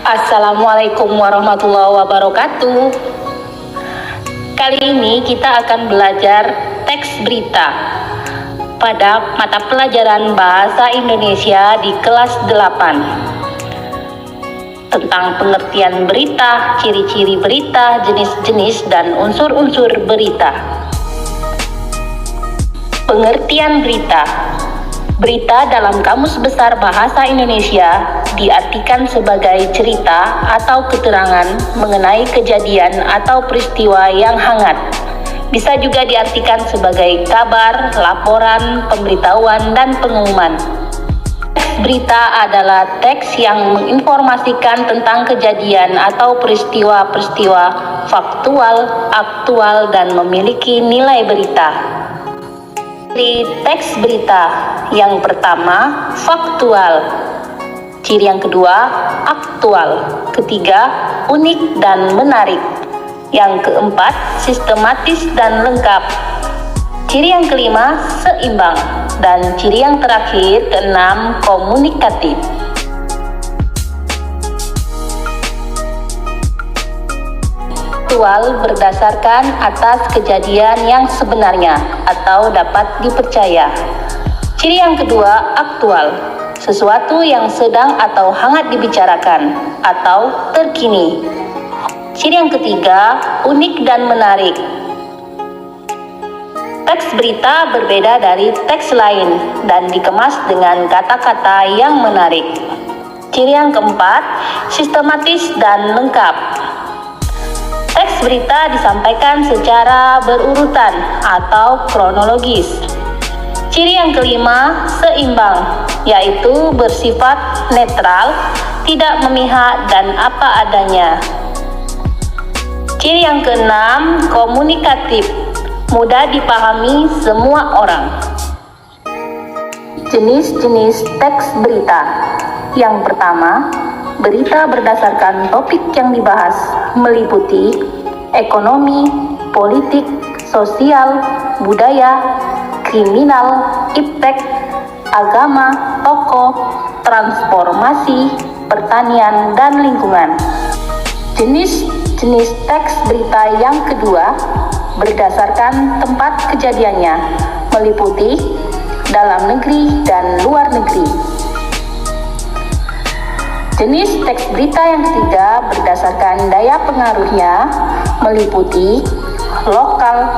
Assalamualaikum warahmatullahi wabarakatuh. Kali ini kita akan belajar teks berita pada mata pelajaran Bahasa Indonesia di kelas 8 tentang pengertian berita, ciri-ciri berita, jenis-jenis dan unsur-unsur berita. Pengertian berita. Berita dalam Kamus Besar Bahasa Indonesia diartikan sebagai cerita atau keterangan mengenai kejadian atau peristiwa yang hangat. Bisa juga diartikan sebagai kabar, laporan, pemberitahuan, dan pengumuman. Teks berita adalah teks yang menginformasikan tentang kejadian atau peristiwa-peristiwa faktual, aktual, dan memiliki nilai berita. Ciri teks berita yang pertama, faktual. Ciri yang kedua, aktual. Ketiga, unik dan menarik. Yang keempat, sistematis dan lengkap. Ciri yang kelima, seimbang. Dan ciri yang terakhir, keenam, komunikatif. Faktual berdasarkan atas kejadian yang sebenarnya atau dapat dipercaya. Ciri yang kedua, aktual. Sesuatu yang sedang atau hangat dibicarakan atau terkini. Ciri yang ketiga, unik dan menarik. Teks berita berbeda dari teks lain dan dikemas dengan kata-kata yang menarik. Ciri yang keempat, sistematis dan lengkap. Teks berita disampaikan secara berurutan atau kronologis. Ciri yang kelima, seimbang, yaitu bersifat netral, tidak memihak dan apa adanya. Ciri yang keenam, komunikatif, mudah dipahami semua orang. Jenis-jenis teks berita. Yang pertama, berita berdasarkan topik yang dibahas meliputi ekonomi, politik, sosial, budaya, kriminal, iptek, agama, tokoh, transformasi, pertanian, dan lingkungan. Jenis-jenis teks berita yang kedua berdasarkan tempat kejadiannya meliputi dalam negeri dan luar negeri. Jenis teks berita yang ketiga berdasarkan daya pengaruhnya meliputi lokal,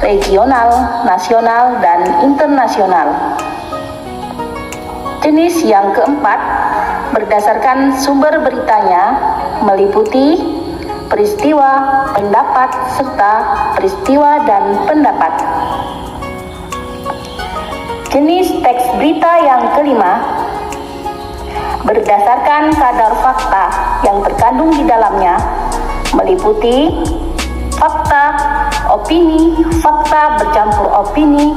regional, nasional, dan internasional. Jenis yang keempat berdasarkan sumber beritanya meliputi peristiwa, pendapat, serta peristiwa dan pendapat. Jenis teks berita yang kelima berdasarkan kadar fakta yang terkandung di dalamnya meliputi fakta, opini, fakta bercampur opini,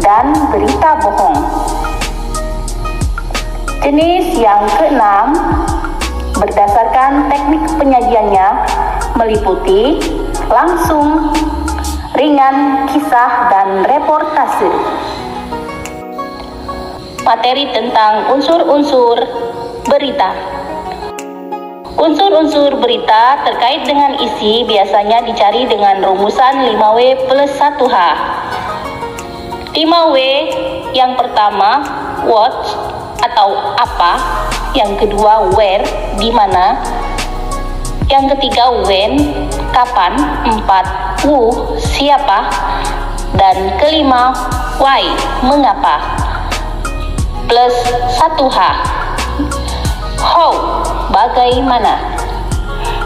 dan berita bohong. Jenis yang keenam berdasarkan teknik penyajiannya meliputi langsung, ringan, kisah, dan reportase. Materi tentang unsur-unsur berita. Unsur-unsur berita terkait dengan isi biasanya dicari dengan rumusan 5W plus 1H. 5W yang pertama, what atau apa. Yang kedua, where, di mana. Yang ketiga, when, kapan. 4, who, siapa. Dan kelima, why, mengapa. Plus 1H. How, bagaimana.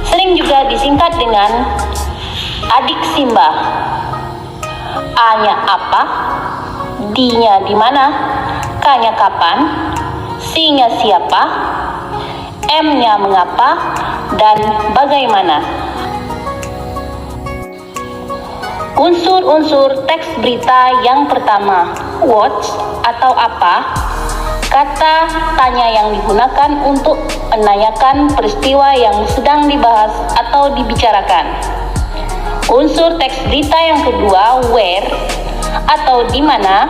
Sering juga disingkat dengan adik Simba. A-nya apa, D-nya di mana, K-nya kapan, C-nya siapa, M-nya mengapa, dan bagaimana. Unsur-unsur teks berita yang pertama, what atau apa. Kata tanya yang digunakan untuk menanyakan peristiwa yang sedang dibahas atau dibicarakan. Unsur teks berita yang kedua, where atau di mana,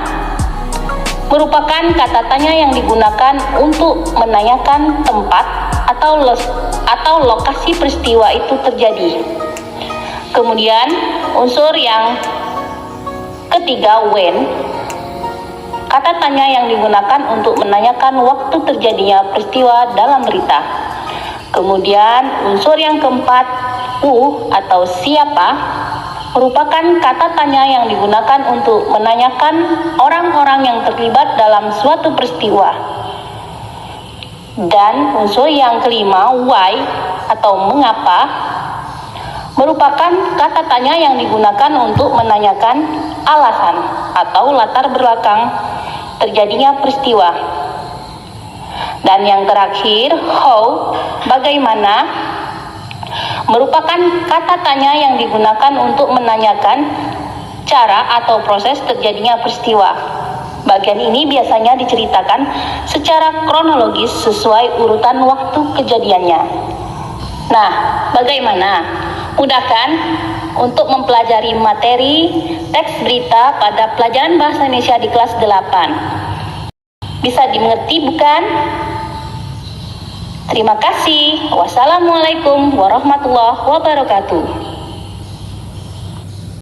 merupakan kata tanya yang digunakan untuk menanyakan tempat atau lokasi peristiwa itu terjadi. Kemudian unsur yang ketiga, when. Kata tanya yang digunakan untuk menanyakan waktu terjadinya peristiwa dalam berita. Kemudian unsur yang keempat, who atau siapa, merupakan kata tanya yang digunakan untuk menanyakan orang-orang yang terlibat dalam suatu peristiwa. Dan unsur yang kelima, why atau mengapa, merupakan kata tanya yang digunakan untuk menanyakan alasan atau latar belakang terjadinya peristiwa. Dan yang terakhir, how, bagaimana, merupakan kata tanya yang digunakan untuk menanyakan cara atau proses terjadinya peristiwa. Bagian ini biasanya diceritakan secara kronologis sesuai urutan waktu kejadiannya. Nah, bagaimana? Mudah kan untuk mempelajari materi teks berita pada pelajaran bahasa Indonesia di kelas 8? Bisa dimengerti bukan? Terima kasih. Wassalamualaikum warahmatullahi wabarakatuh.